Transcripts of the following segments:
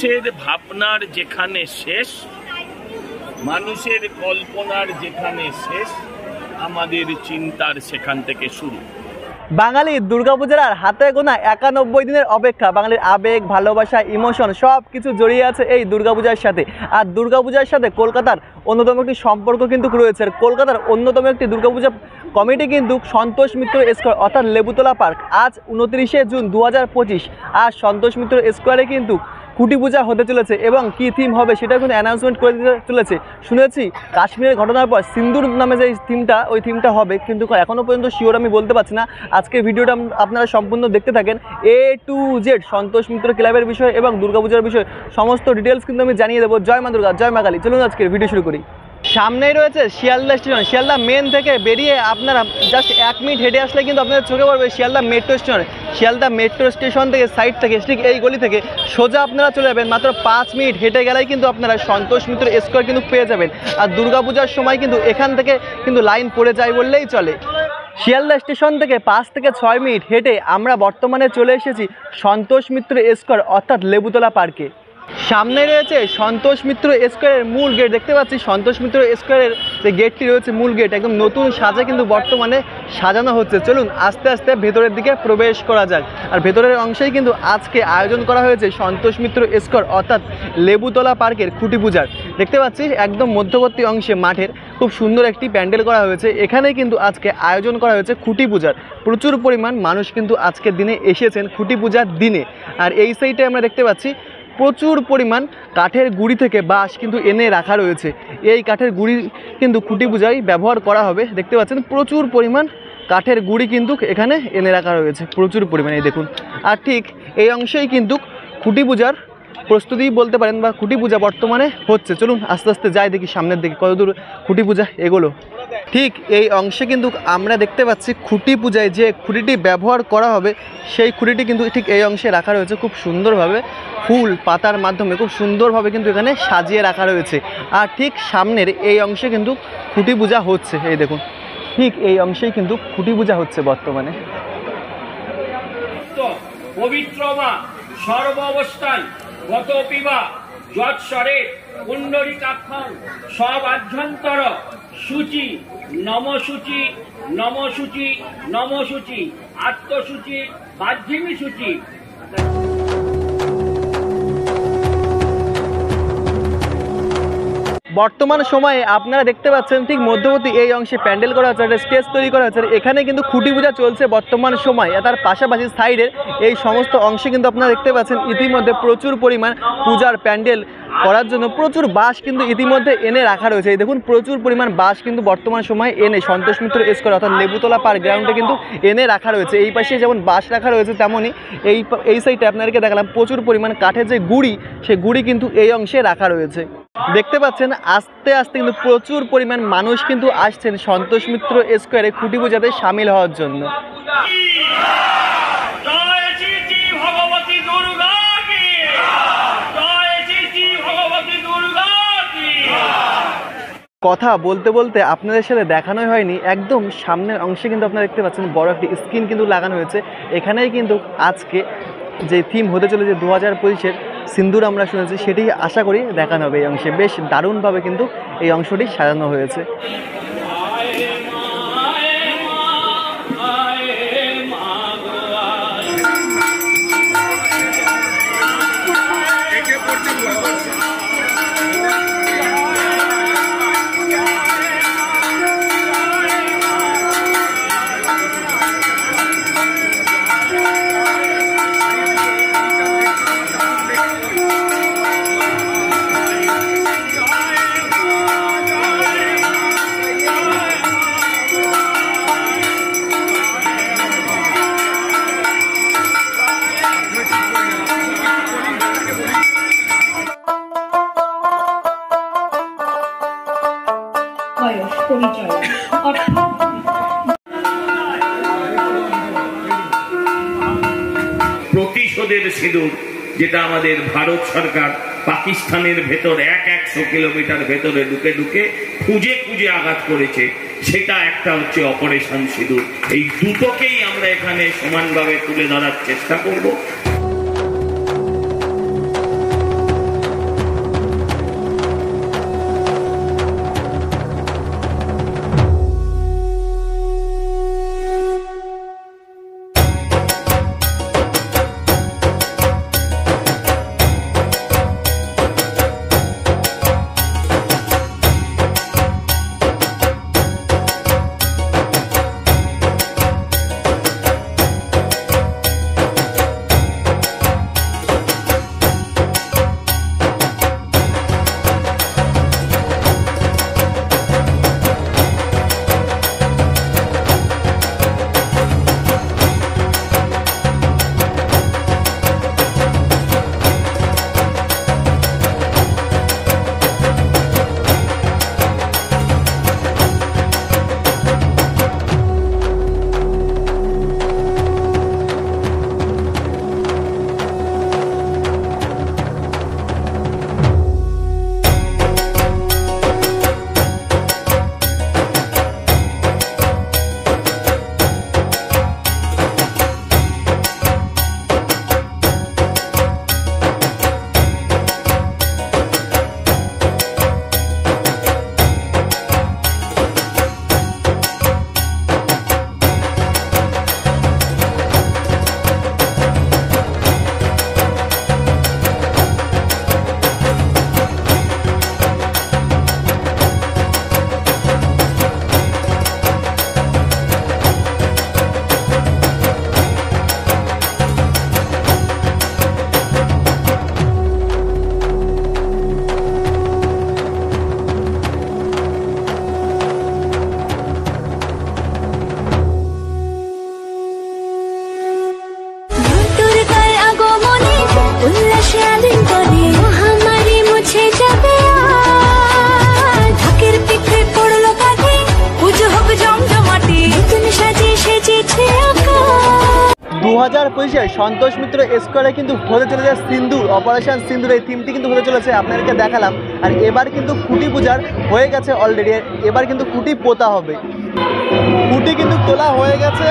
মানুষের ভাবনার যেখানে শেষ, মানুষের কল্পনার যেখানে শেষ, আমাদের চিন্তার সেখান থেকে শুরু। বাঙালির দুর্গাপূজার আর হাতে গোনা 91 দিনের অপেক্ষা। বাঙালির আবেগ, ভালোবাসা, ইমোশন সব কিছু জড়িয়ে আছে এই দুর্গাপূজার সাথে। আর দুর্গাপূজার সাথে কলকাতার অন্যতম একটি সম্পর্ক কিন্তু রয়েছে। কলকাতার অন্যতম একটি দুর্গাপূজা কমিটি কিন্তু সন্তোষ মিত্র স্কোয়ার অর্থাৎ লেবুতলা পার্ক আজ 29শে জুন 2025 আজ সন্তোষ মিত্র স্কোয়ারে কিন্তু খুঁটি পূজা হতে চলেছে এবং কী থিম হবে সেটা কিন্তু অ্যানাউন্সমেন্ট করে দিতে চলেছে। শুনেছি কাশ্মীরের ঘটনার পর সিন্দুর নামে যে থিমটা ওই থিমটা হবে, কিন্তু এখনও পর্যন্ত শিওর আমি বলতে পারছি না। আজকের ভিডিওটা আপনারা সম্পূর্ণ দেখতে থাকেন। A to Z Santosh Mitra ক্লাবের বিষয় এবং দুর্গাপূজার বিষয় সমস্ত ডিটেলস কিন্তু আমি জানিয়ে দেবো। জয় মা দুর্গা, জয় মা কালী। চলুন আজকের ভিডিও শুরু করি। সামনেই রয়েছে শিয়ালদা স্টেশন। শিয়ালদা মেন থেকে বেরিয়ে আপনারা জাস্ট 1 মিনিট হেঁটে আসলে কিন্তু আপনাদের চোখে পড়বে Sealdah metro station. Sealdah metro station থেকে সাইড থেকে ঠিক এই গলি থেকে সোজা আপনারা চলে যাবেন। মাত্র 5 মিনিট হেঁটে গেলেই কিন্তু আপনারা সন্তোষ মিত্র স্কোয়ার কিন্তু পেয়ে যাবেন। আর দুর্গাপূজার সময় কিন্তু এখান থেকে কিন্তু লাইন পড়ে যায় বললেই চলে। শিয়ালদা স্টেশন থেকে 5 থেকে 6 মিনিট হেঁটে আমরা বর্তমানে চলে এসেছি সন্তোষ মিত্র স্কোয়ার অর্থাৎ লেবুতলা পার্কে। সামনে রয়েছে সন্তোষ মিত্র স্কোয়ারের মূল গেট। দেখতে পাচ্ছি সন্তোষ মিত্র স্কোয়ারের যে গেটটি রয়েছে মূল গেট একদম নতুন সাজে কিন্তু বর্তমানে সাজানো হচ্ছে। চলুন আস্তে আস্তে ভেতরের দিকে প্রবেশ করা যাক। আর ভেতরের অংশেই কিন্তু আজকে আয়োজন করা হয়েছে সন্তোষ মিত্র স্কোয়ার অর্থাৎ লেবুতলা পার্কের খুঁটি পূজার। দেখতে পাচ্ছি একদম মধ্যবর্তী অংশে মাঠের খুব সুন্দর একটি প্যান্ডেল করা হয়েছে। এখানেই কিন্তু আজকে আয়োজন করা হয়েছে খুঁটি পূজার। প্রচুর পরিমাণ মানুষ কিন্তু আজকের দিনে এসেছেন খুঁটি পূজার দিনে। আর এই সাইডে আমরা দেখতে পাচ্ছি প্রচুর পরিমাণ কাঠের গুঁড়ি থেকে বাঁশ কিন্তু এনে রাখা রয়েছে। এই কাঠের গুঁড়ি কিন্তু খুঁটি পূজায় ব্যবহার করা হবে। দেখতে পাচ্ছেন প্রচুর পরিমাণ কাঠের গুঁড়ি কিন্তু এখানে এনে রাখা রয়েছে প্রচুর পরিমাণে, দেখুন। আর ঠিক এই অংশেই কিন্তু খুঁটি পূজার প্রস্তুতি বলতে পারেন বা খুঁটি পূজা বর্তমানে হচ্ছে। চলুন আস্তে আস্তে যাই দেখি সামনের দিকে কতদূর খুঁটি পূজা এগোলো। ঠিক এই অংশে কিন্তু আমরা দেখতে পাচ্ছি খুঁটি পূজায় যে খুঁটিটি ব্যবহার করা হবে সেই খুঁটিটি কিন্তু ঠিক এই অংশে রাখা রয়েছে খুব সুন্দরভাবে ফুল পাতার মাধ্যমে খুব সুন্দরভাবে কিন্তু এখানে সাজিয়ে রাখা রয়েছে। আর ঠিক সামনের এই অংশে কিন্তু খুঁটি পূজা হচ্ছে। এই দেখুন ঠিক এই অংশেই কিন্তু খুঁটি পূজা হচ্ছে বর্তমানে। পবিত্র মা সর্ব অবস্থায় গত পিবা যৎস্বরে পুণ্ডরিকাক্ষং সব আভ্যন্তর সূচি নমসূচি নমসূচি নমসূচি আত্মসূচি মাধ্যমী সূচি। বর্তমান সময়ে আপনারা দেখতে পাচ্ছেন ঠিক মধ্যবর্তী এই অংশে প্যান্ডেল করা হচ্ছে, একটা স্টেজ তৈরি করা হচ্ছে। এখানে কিন্তু খুঁটি পূজা চলছে বর্তমান সময়। তার পাশাপাশি সাইডের এই সমস্ত অংশে কিন্তু আপনারা দেখতে পাচ্ছেন ইতিমধ্যে প্রচুর পরিমাণ পূজার প্যান্ডেল করার জন্য প্রচুর বাঁশ কিন্তু ইতিমধ্যে এনে রাখা রয়েছে। এই দেখুন প্রচুর পরিমাণ বাঁশ কিন্তু বর্তমান সময়ে এনে সন্তোষ মিত্র স্কোয়ার অর্থাৎ লেবুতলা পার্ক গ্রাউন্ডে কিন্তু এনে রাখা রয়েছে। এই পাশে যেমন বাঁশ রাখা রয়েছে তেমনই এই সাইডে আপনাদেরকে দেখালাম প্রচুর পরিমাণ কাঠের যে গুঁড়ি সেই গুঁড়ি কিন্তু এই অংশে রাখা রয়েছে। দেখতে পাচ্ছেন আস্তে আস্তে কিন্তু প্রচুর পরিমাণ মানুষ কিন্তু আসছেন সন্তোষ মিত্র স্কোয়ারে খুঁটি পূজাতে সামিল হওয়ার জন্য। কথা বলতে বলতে আপনাদের সাথে দেখানোই হয়নি, একদম সামনের অংশে কিন্তু আপনারা দেখতে পাচ্ছেন বড় একটি স্ক্রিন কিন্তু লাগানো হয়েছে। এখানেই কিন্তু আজকে যে থিম হতে চলেছে 2025-এর সিন্দুর আমরা শুনেছি সেটি আশা করি দেখানো হবে। এই অংশে বেশ দারুণভাবে কিন্তু এই অংশটি সাজানো হয়েছে। প্রতিশোধের সিঁদুর যেটা আমাদের ভারত সরকার পাকিস্তানের ভেতর 100 কিলোমিটার ভেতরে ঢুকে ঢুকে খুঁজে খুঁজে আঘাত করেছে, সেটা একটা হচ্ছে অপারেশন সিঁদুর। এই দুটোকেই আমরা এখানে সমানভাবে তুলে ধরার চেষ্টা করব। 2025 সন্তোষ মিত্র স্কোয়ারে কিন্তু হতে চলেছে সিন্দুর, অপারেশন সিন্দুর এই থিমটি কিন্তু হতে চলেছে, আপনাদেরকে দেখালাম। আর এবার কিন্তু খুঁটি পূজার হয়ে গেছে অলরেডি, এবার কিন্তু খুঁটি পোতা হবে, খুঁটি কিন্তু তোলা হয়ে গেছে।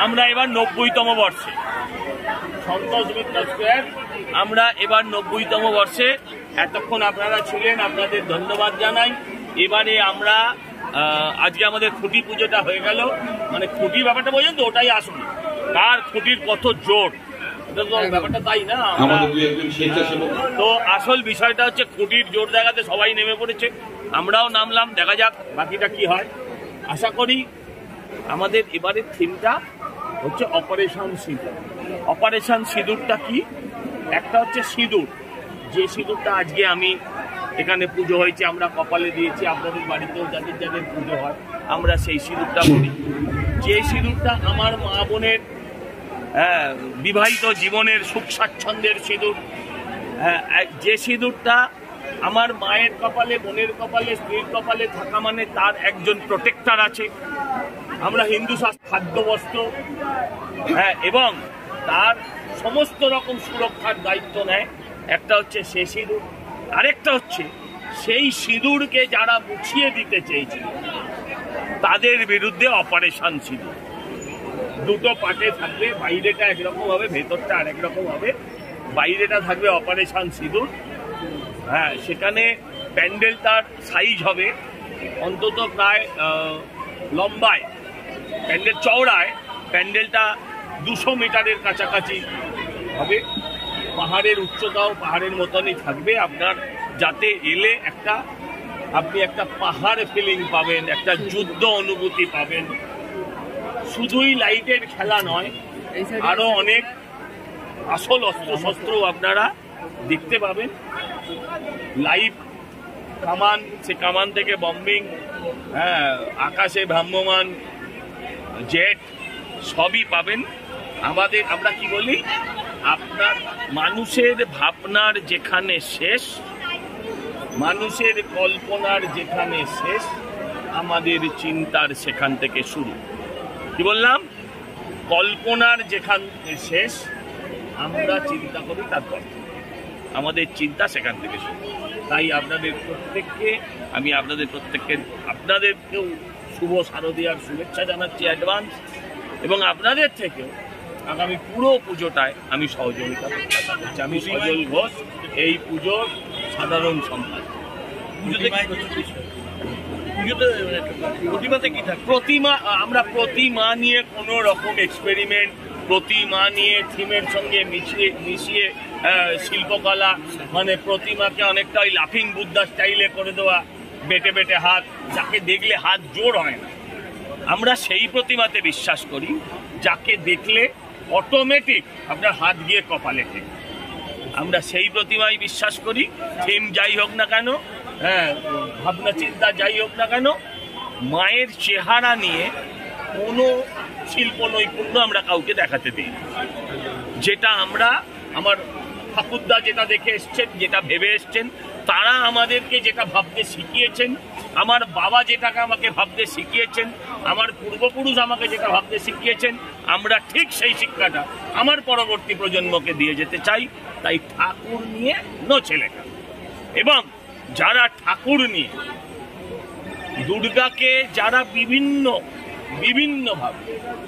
আমরা এবার 90তম বর্ষে সন্তোষ মিত্র স্কোয়ার, আমরা এবার 90তম বর্ষে। এতক্ষণ আপনারা ছিলেন, আপনাদের ধন্যবাদ জানাই। এবারে আমরা আজকে আমাদের খুঁটি পুজোটা হয়ে গেল, মানে খুঁটির ব্যাপারটা বোঝেন তো, ওটাই আসুন কার খুঁটির কত জোর, ব্যাপারটা তাই না। তো আসল বিষয়টা হচ্ছে খুঁটির জোর দেখাতে সবাই নেমে পড়েছে, আমরাও নামলাম, দেখা যাক বাকিটা কি হয়। আশা করি আমাদের এবারের থিমটা হচ্ছে অপারেশন সিঁদুর। অপারেশন সিঁদুরটা কি? একটা হচ্ছে সিঁদুর, যে সিঁদুরটা আজকে আমি এখানে পুজো হয়েছে আমরা কপালে দিয়েছি, আপনাদের বাড়িতেও যাদের যাদের পুজো হয় আমরা সেই সিঁদুরটা করি। যে সিঁদুরটা আমার মা বোনের বিবাহিত জীবনের সুখ স্বাচ্ছন্দ্যের সিঁদুর, যে সিঁদুরটা আমার মায়ের কপালে, বোনের কপালে, স্ত্রীর কপালে থাকা মানে তার একজন প্রোটেক্টর আছে। আমরা হিন্দু শাস্ত্র খাদ্য বস্ত্র এবং তার সমস্ত রকম সুরক্ষার দায়িত্ব নেয়। একটা হচ্ছে সে সিঁদুর, আরেকটা হচ্ছে সেই সিঁদুরকে যারা মুছিয়ে দিতে চেয়েছিল তাদের বিরুদ্ধে অপারেশন সিঁদুর। দুটো পার্টে থাকবে, বাইরেটা একরকম হবে, ভেতরটা আরেক রকম হবে। বাইরেটা থাকবে অপারেশন সিঁদুর, সেখানে প্যান্ডেলটার সাইজ হবে অন্তত প্রায় লম্বায়, প্যান্ডেল চওড়ায় প্যান্ডেলটা 200 মিটারের কাছাকাছি হবে। পাহাড়ের উচ্চতাও পাহাড়ের মতনই থাকবে, আপনার যাতে এলে আপনি একটা পাহাড় ফিলিং পাবেন, একটা যুদ্ধ অনুভূতি পাবেন। শুধুই লাইটের খেলা নয়, আরো অনেক আসল অস্ত্র শস্ত্র আপনারা দেখতে পাবেন। লাইভ কামান, সে কামান থেকে বম্বিং, আকাশে ভ্রাম্যমান জেট সবই পাবেন। আমরা কি বলি, আপনার মানুষের ভাবনার যেখানে শেষ, মানুষের কল্পনার যেখানে শেষ, আমাদের চিন্তার সেখান থেকে শুরু। কি বললাম? কল্পনার যেখানে শেষ, আমরা চিন্তা করি, তারপর আমাদের চিন্তা সেখান থেকে শুরু। তাই আমি আপনাদেরকেও শুভ শারদীয়ার শুভেচ্ছা জানাচ্ছি অ্যাডভান্স, এবং আপনাদের থেকেও আগামী পুরো পুজোটায় আমি সহযোগিতা প্রত্যাশা করছি। আমি সজল ঘোষ, এই পুজোর সাধারণ সম্পাদক। প্রতিমাতে কি থাকে? প্রতিমা, আমরা প্রতিমা নিয়ে কোনো রকম এক্সপেরিমেন্ট, প্রতিমা নিয়ে থিমের সঙ্গে মিশিয়ে শিল্পকলা, মানে প্রতিমাকে অনেকটা ওই লাফিং বুদ্ধা স্টাইলে করে দেওয়া, বেটে বেটে হাত, যাকে দেখলে হাত জোর হয় না, আমরা সেই প্রতিমাতে বিশ্বাস করি যাকে দেখলে অটোমেটিক আপনার হাত গিয়ে কপালে ঠেকে। আমরা সেই প্রতিমায় বিশ্বাস করি। থিম যাই হোক না কেন, ভাবনা চিন্তা যাই হোক না কেন, মায়ের চেহারা নিয়ে কোনো শিল্প নৈপুণ্য আমরা কাউকে দেখাতে দিই। যেটা আমরা, আমার ঠাকুরদা যেটা দেখে এসছেন, যেটা ভেবে এসছেন, তারা আমাদেরকে যেটা ভাবতে শিখিয়েছেন, আমার বাবা যেটাকে আমাকে ভাবতে শিখিয়েছেন, আমার পূর্বপুরুষ আমাকে যেটা ভাবতে শিখিয়েছেন, আমরা ঠিক সেই শিক্ষাটা আমার পরবর্তী প্রজন্মকে দিয়ে যেতে চাই। তাই ঠাকুর নিয়ে নো ছেলেটা, এবং যারা ঠাকুর নিয়ে দুর্গাকে যারা বিভিন্নভাবে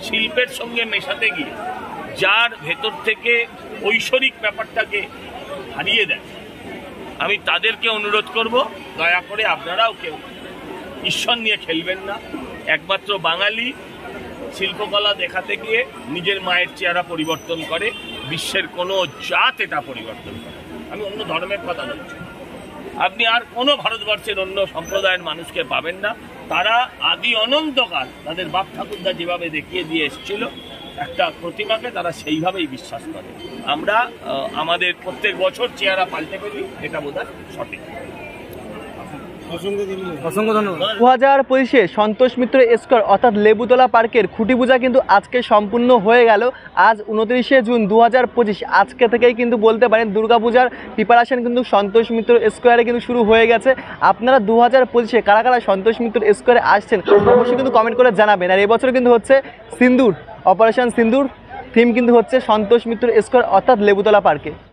শিল্পের সঙ্গে মেশাতে গিয়ে যার ভেতর থেকে ঐশ্বরিক ব্যাপারটাকে হারিয়ে দেয়, আমি তাদেরকে অনুরোধ করব, দয়া করে আপনারাও কেউ ঈশ্বর নিয়ে খেলবেন না। একমাত্র বাঙালি শিল্পকলা দেখাতে গিয়ে নিজের মায়ের চেহারা পরিবর্তন করে, বিশ্বের কোনো জাত এটা পরিবর্তন করে। আমি অন্য ধর্মের কথা বলছি, আপনি আর কোনো ভারতবর্ষের অন্য সম্প্রদায়ের মানুষকে পাবেন না। তারা আদি অনন্তকাল তাদের বাপ ঠাকুরদা যেভাবে দেখিয়ে দিয়ে এসেছিল একটা প্রতিমাকে, তারা সেইভাবেই বিশ্বাস করে। আমরা আমাদের প্রত্যেক বছর চেহারা পাল্টে ফেলি, এটা বোধহয় সঠিক। অসংখ্য ধন্যবাদ। 2025-এ সন্তোষ মিত্র স্কোয়ার অর্থাৎ লেবুতলা পার্কের খুঁটি পূজা কিন্তু আজকে সম্পূর্ণ হয়ে গেল। আজ 29শে জুন 2025, আজকে থেকেই কিন্তু বলতে পারেন দুর্গাপূজার প্রিপারেশন কিন্তু সন্তোষ মিত্র স্কোয়ারে কিন্তু শুরু হয়ে গেছে। আপনারা 2025-এ কারা কারা সন্তোষ মিত্র স্কোয়ারে আসছেন অবশ্যই কিন্তু কমেন্ট করে জানাবেন। আর এবছর কিন্তু হচ্ছে সিন্দুর, অপারেশন সিন্দুর থিম কিন্তু হচ্ছে সন্তোষ মিত্র স্কোয়ার অর্থাৎ লেবুতলা পার্কে।